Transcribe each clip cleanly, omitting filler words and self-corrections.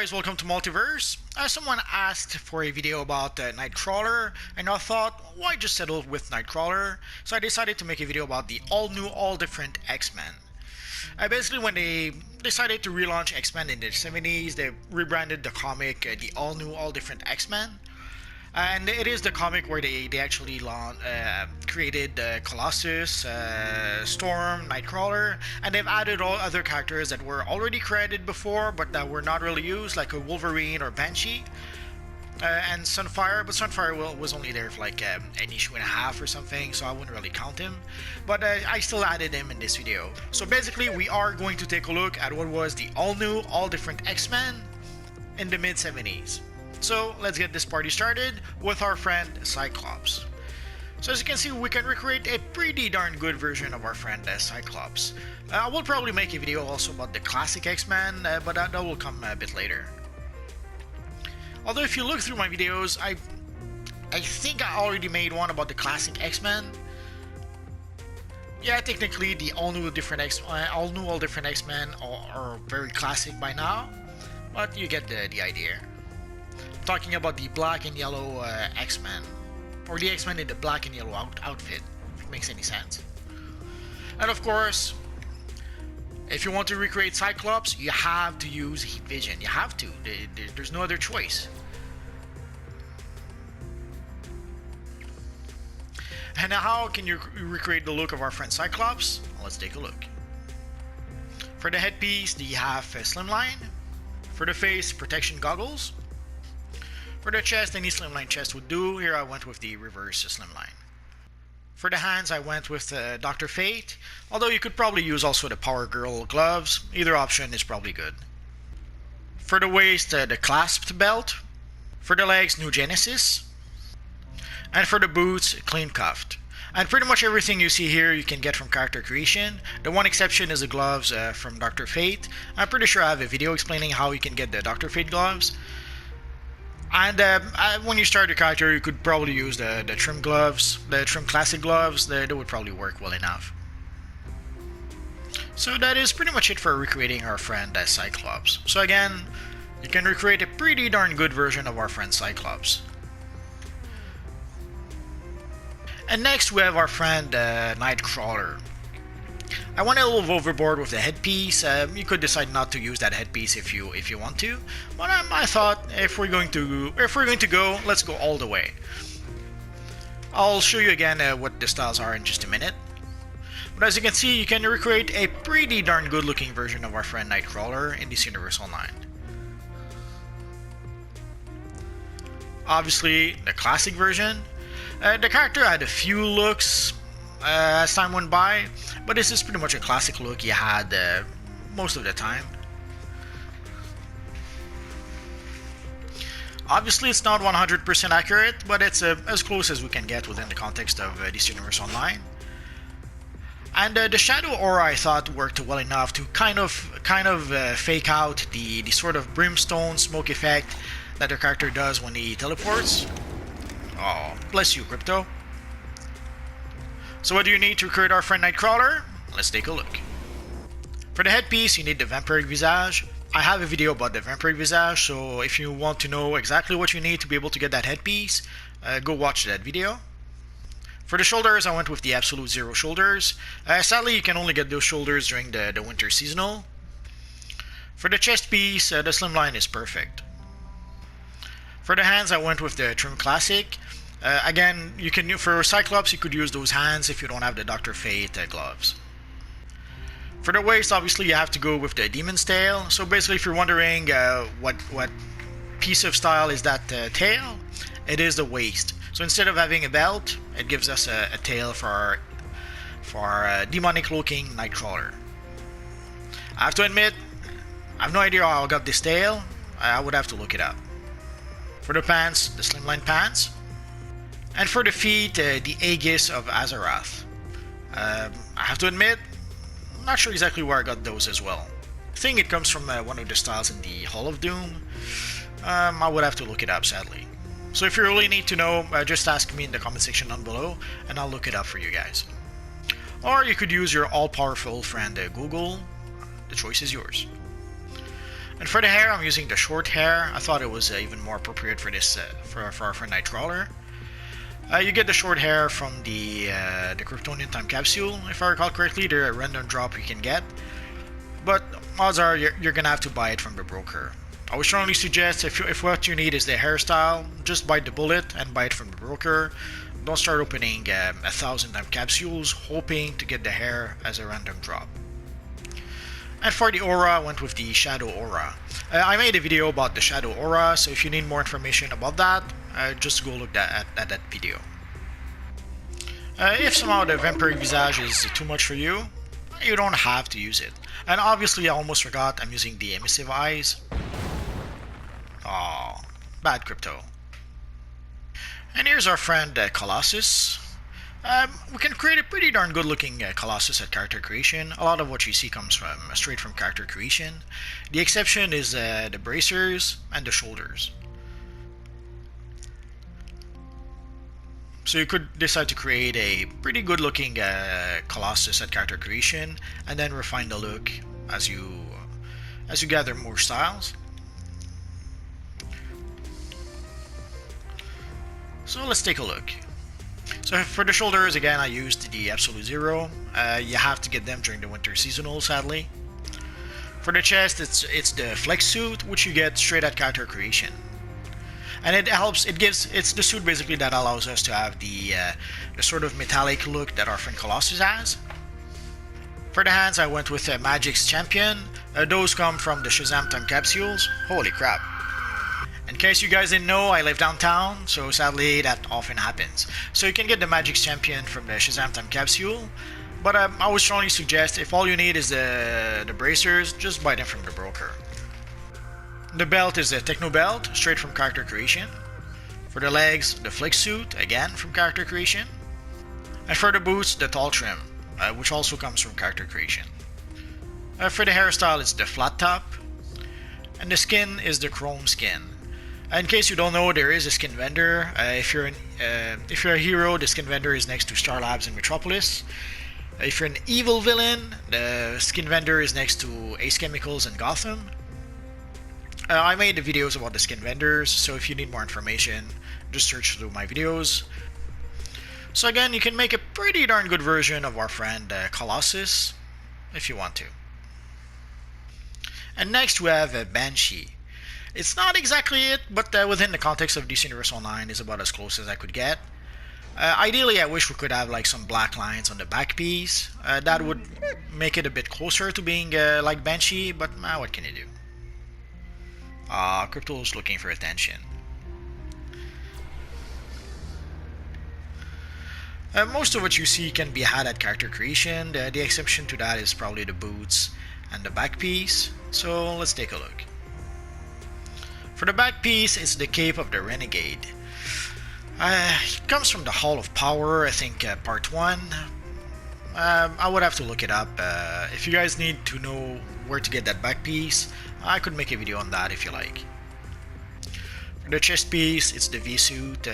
guys, welcome to Multiverse. Someone asked for a video about Nightcrawler, and I thought, why just settle with Nightcrawler? So I decided to make a video about the all-new, all-different X-Men. Basically, when they decided to relaunch X-Men in the 70s, they rebranded the comic the all-new, all-different X-Men. And it is the comic where they actually created Colossus, Storm, Nightcrawler, and they've added all other characters that were already credited before but that were not really used, like a Wolverine or Banshee, and Sunfire. But Sunfire was only there for like an issue and a half or something, so I wouldn't really count him. But I still added him in this video. So basically, we are going to take a look at what was the all-new, all-different X-Men in the mid-70s. So let's get this party started with our friend Cyclops. So as you can see, we can recreate a pretty darn good version of our friend Cyclops. I will probably make a video also about the classic X-Men, but that will come a bit later. Although if you look through my videos, I think I already made one about the classic X-Men. Yeah, technically the all-new, all different X-Men are very classic by now, but you get the idea. Talking about the black and yellow X-Men, or the X-Men in the black and yellow outfit, if it makes any sense. And of course, if you want to recreate Cyclops, you have to use heat vision. You have to. There's no other choice. And how can you recreate the look of our friend Cyclops? Let's take a look. For the headpiece, you have slimline. For the face, protection goggles. For the chest, any slimline chest would do. Here I went with the reverse slimline. For the hands, I went with Dr. Fate, although you could probably use also the Power Girl gloves. Either option is probably good. For the waist, the clasped belt. For the legs, New Genesis. And for the boots, clean cuffed. And pretty much everything you see here you can get from character creation. The one exception is the gloves from Dr. Fate. I'm pretty sure I have a video explaining how you can get the Dr. Fate gloves. And when you start your character, you could probably use the trim gloves, the trim classic gloves. They would probably work well enough. So that is pretty much it for recreating our friend Cyclops. So again, you can recreate a pretty darn good version of our friend Cyclops. And next we have our friend Nightcrawler. I went a little overboard with the headpiece. You could decide not to use that headpiece if you want to, but I thought if we're going to go, let's go all the way. I'll show you again what the styles are in just a minute. But as you can see, you can recreate a pretty darn good looking version of our friend Nightcrawler in this Universe Online. Obviously, the classic version. The character had a few looks as time went by, but this is pretty much a classic look you had most of the time. Obviously it's not 100% accurate, but it's as close as we can get within the context of this Universe Online. And the shadow aura I thought worked well enough to kind of fake out the sort of brimstone smoke effect that the character does when he teleports. Oh, bless you, Crypto. So what do you need to recreate our friend Nightcrawler? Let's take a look. For the headpiece, you need the vampiric visage. I have a video about the vampiric visage, so if you want to know exactly what you need to be able to get that headpiece, go watch that video. For the shoulders, I went with the Absolute Zero shoulders. Sadly, you can only get those shoulders during the winter seasonal. For the chest piece, the slimline is perfect. For the hands, I went with the Trim Classic. Again, for Cyclops, you could use those hands if you don't have the Dr. Fate gloves. For the waist, obviously, you have to go with the Demon's Tail. So basically, if you're wondering what piece of style is that tail, it is the waist. So instead of having a belt, it gives us a tail for our demonic-looking Nightcrawler. I have to admit, I have no idea how I got this tail. I would have to look it up. For the pants, the slimline pants. And for the feet, the Aegis of Azeroth. I have to admit, I'm not sure exactly where I got those as well. I think it comes from one of the styles in the Hall of Doom. I would have to look it up, sadly. So if you really need to know, just ask me in the comment section down below, and I'll look it up for you guys. Or you could use your all-powerful friend Google. The choice is yours. And for the hair, I'm using the short hair. I thought it was even more appropriate for this for Nightcrawler. You get the short hair from the Kryptonian time capsule. If I recall correctly, they're a random drop you can get. But odds are you're gonna have to buy it from the broker. I would strongly suggest if what you need is the hairstyle, just bite the bullet and buy it from the broker. Don't start opening 1,000 time capsules hoping to get the hair as a random drop. And for the aura, I went with the Shadow Aura. I made a video about the Shadow Aura, so if you need more information about that, just go look at that video. If somehow the Vampiric Visage is too much for you, you don't have to use it. And obviously I almost forgot I'm using the Emissive Eyes. Aww, bad crypto. And here's our friend Colossus. We can create a pretty darn good looking Colossus at character creation. A lot of what you see comes straight from character creation. The exception is the bracers and the shoulders. So you could decide to create a pretty good looking Colossus at character creation and then refine the look as you gather more styles. So let's take a look. So for the shoulders, again, I used the Absolute Zero. You have to get them during the winter seasonal, sadly. For the chest, it's the Flex suit, which you get straight at character creation. And it's the suit basically that allows us to have the sort of metallic look that our friend Colossus has. For the hands, I went with Magic's Champion. Those come from the Shazam time capsules. Holy crap. In case you guys didn't know, I live downtown, so sadly that often happens. So you can get the Magic's Champion from the Shazam time capsule, but I would strongly suggest if all you need is the bracers, just buy them from the broker. The belt is the Techno Belt, straight from character creation. For the legs, the Flick Suit, again from character creation. And for the boots, the Tall Trim, which also comes from character creation. For the hairstyle, it's the Flat Top. And the skin is the Chrome Skin. In case you don't know, there is a skin vendor. If you're a hero, the skin vendor is next to Star Labs and Metropolis. If you're an evil villain, the skin vendor is next to Ace Chemicals and Gotham. I made the videos about the skin vendors, so if you need more information, just search through my videos. So again, you can make a pretty darn good version of our friend Colossus, if you want to. And next we have Banshee. It's not exactly it, but within the context of DC Universe Online is about as close as I could get. Ideally, I wish we could have like some black lines on the back piece. That would make it a bit closer to being like Banshee, but what can you do? Crypto's looking for attention. Most of what you see can be had at character creation. The exception to that is probably the boots and the back piece. So let's take a look. For the back piece, it's the Cape of the Renegade. It comes from the Hall of Power, I think part 1. I would have to look it up. If you guys need to know where to get that back piece, I could make a video on that if you like. For the chest piece, it's the V-suit.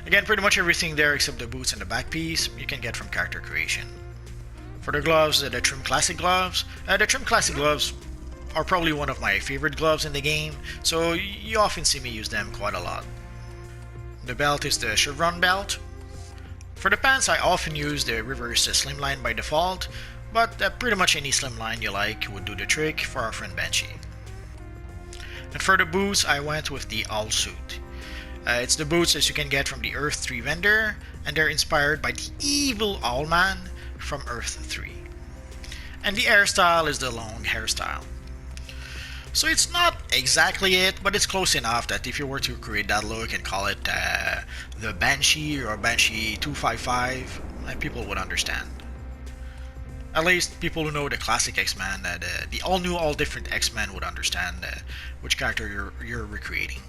Again, pretty much everything there except the boots and the back piece you can get from character creation. For the gloves, the Trim Classic gloves. The Trim Classic gloves are probably one of my favorite gloves in the game, so you often see me use them quite a lot. The belt is the Chevron belt. For the pants, I often use the reverse slimline by default, but pretty much any slimline you like would do the trick for our friend Banshee. And for the boots, I went with the Owl suit. It's the boots as you can get from the Earth 3 vendor, and they're inspired by the evil Owlman from Earth 3. And the hairstyle is the long hairstyle. So it's not exactly it, but it's close enough that if you were to create that look and call it the Banshee or Banshee 255, people would understand. At least people who know the classic X-Men, the all-new, all-different X-Men would understand which character you're recreating.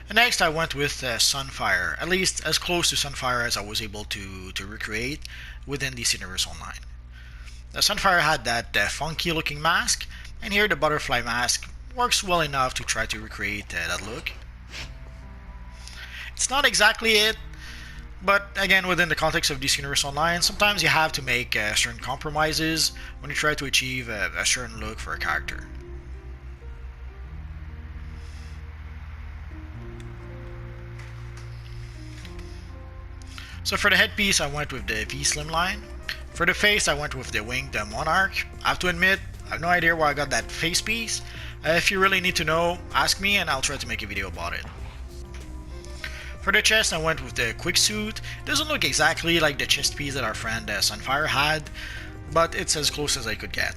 And next I went with Sunfire, at least as close to Sunfire as I was able to recreate within DC Universe Online. The Sunfire had that funky looking mask, and here the butterfly mask works well enough to try to recreate that look. It's not exactly it, but again, within the context of DC Universe Online, sometimes you have to make certain compromises when you try to achieve a certain look for a character. So for the headpiece, I went with the V slimline. For the face, I went with the winged monarch. I have to admit, I have no idea where I got that face piece. If you really need to know, ask me and I'll try to make a video about it. For the chest, I went with the quick suit. It doesn't look exactly like the chest piece that our friend Sunfire had, but it's as close as I could get.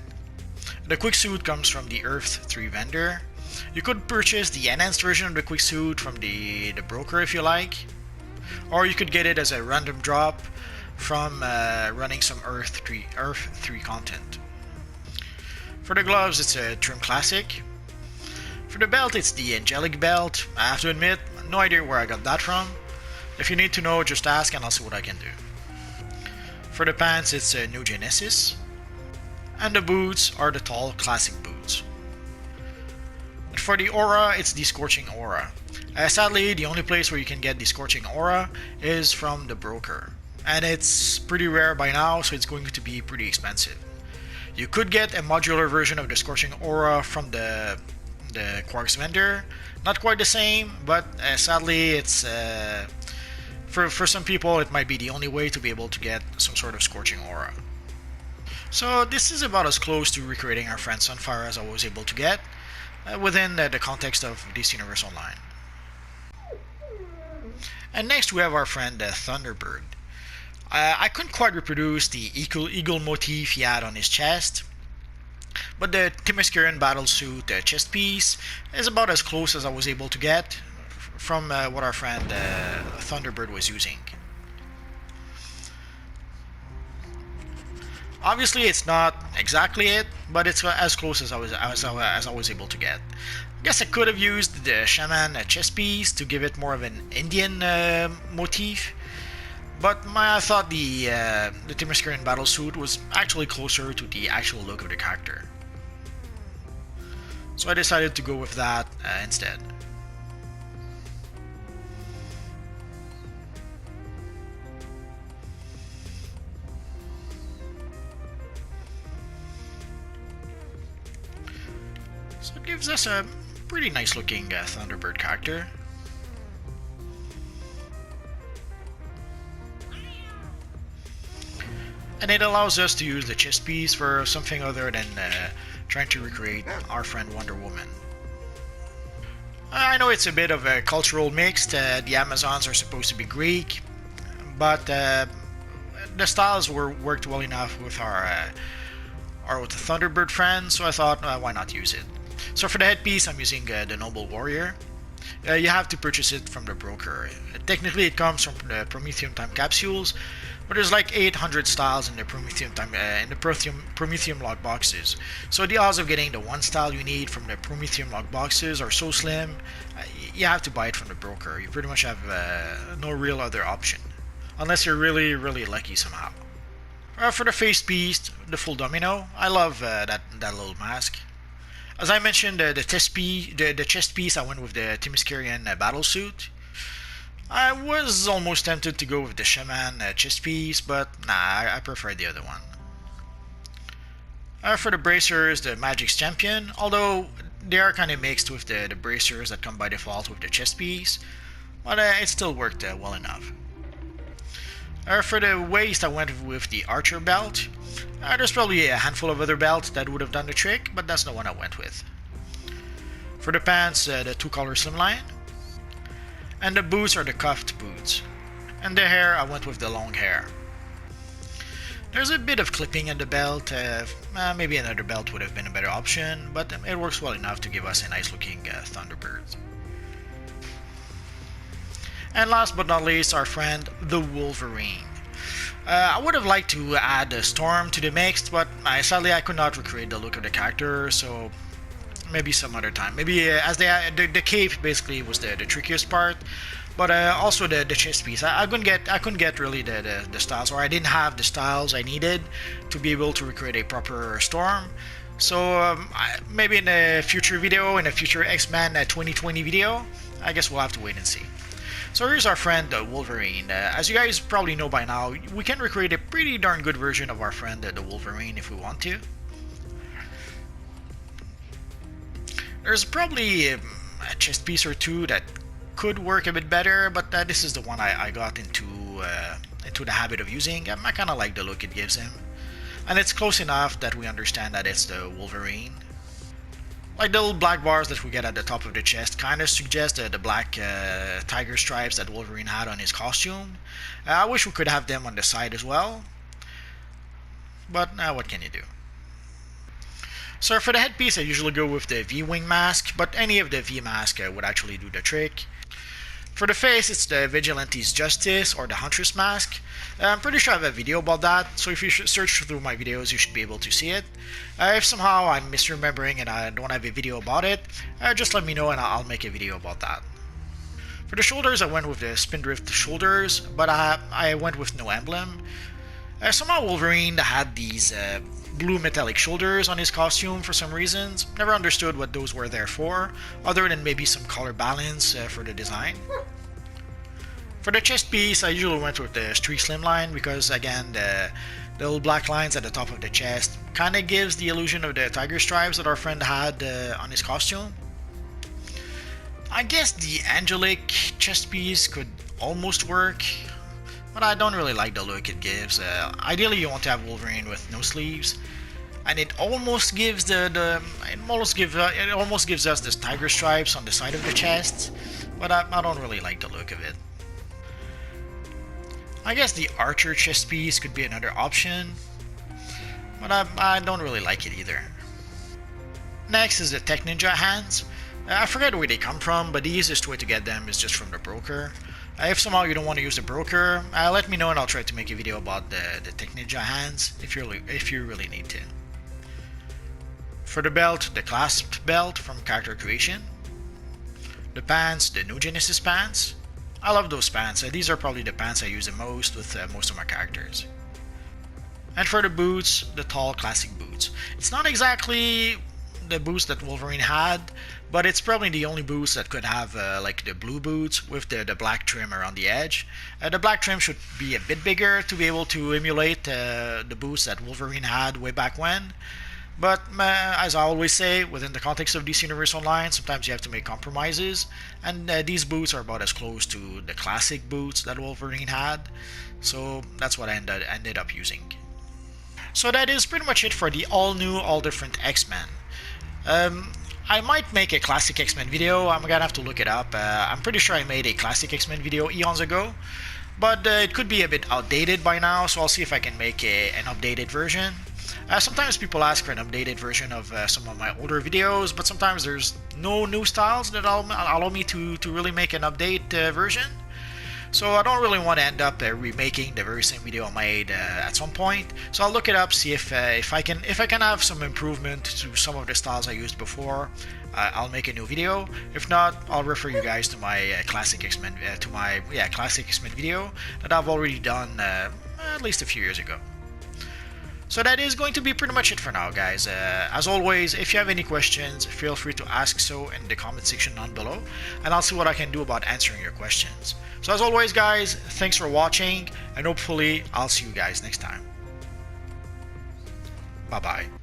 The quick suit comes from the Earth 3 vendor. You could purchase the enhanced version of the quick suit from the broker if you like, or you could get it as a random drop from running some Earth 3 content. For the gloves, it's a Trim Classic. For the belt, it's the Angelic belt. I have to admit, no idea where I got that from. If you need to know, just ask and I'll see what I can do. For the pants, it's a New Genesis. And the boots are the tall classic boots. And for the aura, it's the Scorching Aura. Sadly, the only place where you can get the Scorching Aura is from the broker. And it's pretty rare by now, so it's going to be pretty expensive. You could get a modular version of the Scorching Aura from the Quarks vendor. Not quite the same, but sadly it's for some people it might be the only way to be able to get some sort of Scorching Aura. So this is about as close to recreating our friend Sunfire as I was able to get within the context of DC Universe Online. And next we have our friend Thunderbird. I couldn't quite reproduce the eagle motif he had on his chest, but the Themysciran battlesuit chest piece is about as close as I was able to get from what our friend Thunderbird was using. Obviously, it's not exactly it, but it's as close as I was able to get. I guess I could have used the Shaman chest piece to give it more of an Indian motif, but I thought the Themysciran battlesuit was actually closer to the actual look of the character. So I decided to go with that instead. So it gives us a pretty nice looking Thunderbird character. And it allows us to use the chest piece for something other than trying to recreate our friend Wonder Woman. I know it's a bit of a cultural mix. The Amazons are supposed to be Greek, but the styles worked well enough with with the Thunderbird friend, so I thought why not use it. So for the headpiece, I'm using the Noble Warrior. You have to purchase it from the broker. Technically, it comes from the Prometheum Time capsules, but there's like 800 styles in the Prometheum Time Prometheum log boxes. So the odds of getting the one style you need from the Prometheum log boxes are so slim. You have to buy it from the broker. You pretty much have no real other option, unless you're really lucky somehow. For the face piece, the full domino, I love that little mask. As I mentioned, the chest piece, I went with the Themysciran battlesuit. I was almost tempted to go with the Shaman chest piece, but nah, I prefer the other one. For the bracers, the Magic's Champion, although they are kind of mixed with the bracers that come by default with the chest piece, but it still worked well enough. For the waist, I went with the Archer belt. There's probably a handful of other belts that would have done the trick, but that's the one I went with. For the pants, the two-color slimline. And the boots are the cuffed boots. And the hair, I went with the long hair. There's a bit of clipping in the belt. Maybe another belt would have been a better option, but it works well enough to give us a nice looking Thunderbird. And last but not least, our friend, the Wolverine. I would have liked to add a Storm to the mix, but sadly I could not recreate the look of the character, so maybe some other time. Maybe as the cape basically was the trickiest part, but also the chest piece. I couldn't get really the styles, or I didn't have the styles I needed to be able to recreate a proper Storm. So maybe in a future video, in a future X-Men 2020 video, I guess we'll have to wait and see. So here's our friend Wolverine. As you guys probably know by now, we can recreate a pretty darn good version of our friend the Wolverine if we want to. There's probably a chest piece or two that could work a bit better, but this is the one I got into into the habit of using. I kind of like the look it gives him, and it's close enough that we understand that it's the Wolverine. Like the little black bars that we get at the top of the chest kind of suggest the black tiger stripes that Wolverine had on his costume. I wish we could have them on the side as well, but what can you do? So for the headpiece, I usually go with the V-wing mask, but any of the V mask would actually do the trick. For the face, it's the Vigilante's Justice or the Huntress mask. I'm pretty sure I have a video about that, so if you search through my videos, you should be able to see it. If somehow I'm misremembering and I don't have a video about it, just let me know and I'll make a video about that. For the shoulders, I went with the Spindrift shoulders, but I went with no emblem. Somehow Wolverine had these blue metallic shoulders on his costume for some reasons. Never understood what those were there for, other than maybe some color balance for the design. For the chest piece, I usually went with the streak slimline because, again, the little black lines at the top of the chest kind of gives the illusion of the tiger stripes that our friend had on his costume. I guess the angelic chest piece could almost work, but I don't really like the look it gives. Ideally, you want to have Wolverine with no sleeves, and it almost gives us the tiger stripes on the side of the chest, but I don't really like the look of it. I guess the archer chest piece could be another option, but I don't really like it either. Next is the Tech Ninja hands. I forget where they come from, but the easiest way to get them is just from the broker. If somehow you don't want to use the broker, let me know and I'll try to make a video about the Tech Ninja hands if you really need to. For the belt, the clasped belt from Character Creation. The pants, the New Genesis pants. I love those pants. These are probably the pants I use the most with most of my characters. And for the boots, the tall classic boots. It's not exactly the boots that Wolverine had, but it's probably the only boots that could have like the blue boots with the black trim around the edge. The black trim should be a bit bigger to be able to emulate the boots that Wolverine had way back when. But as I always say, within the context of DC Universe Online, sometimes you have to make compromises, and these boots are about as close to the classic boots that Wolverine had, so that's what I ended up using. So that is pretty much it for the all-new, all-different X-Men. I might make a classic X-Men video. I'm gonna have to look it up. I'm pretty sure I made a classic X-Men video eons ago, but it could be a bit outdated by now, so I'll see if I can make an updated version. Sometimes people ask for an updated version of some of my older videos, but sometimes there's no new styles that allow me to really make an update version. So I don't really want to end up remaking the very same video I made at some point. So I'll look it up, see if I can have some improvement to some of the styles I used before. I'll make a new video. If not, I'll refer you guys to my classic X-Men classic X-Men video that I've already done at least a few years ago. So that is going to be pretty much it for now, guys. As always, if you have any questions, feel free to ask so in the comment section down below, and I'll see what I can do about answering your questions. So as always, guys, thanks for watching, and hopefully I'll see you guys next time. Bye-bye.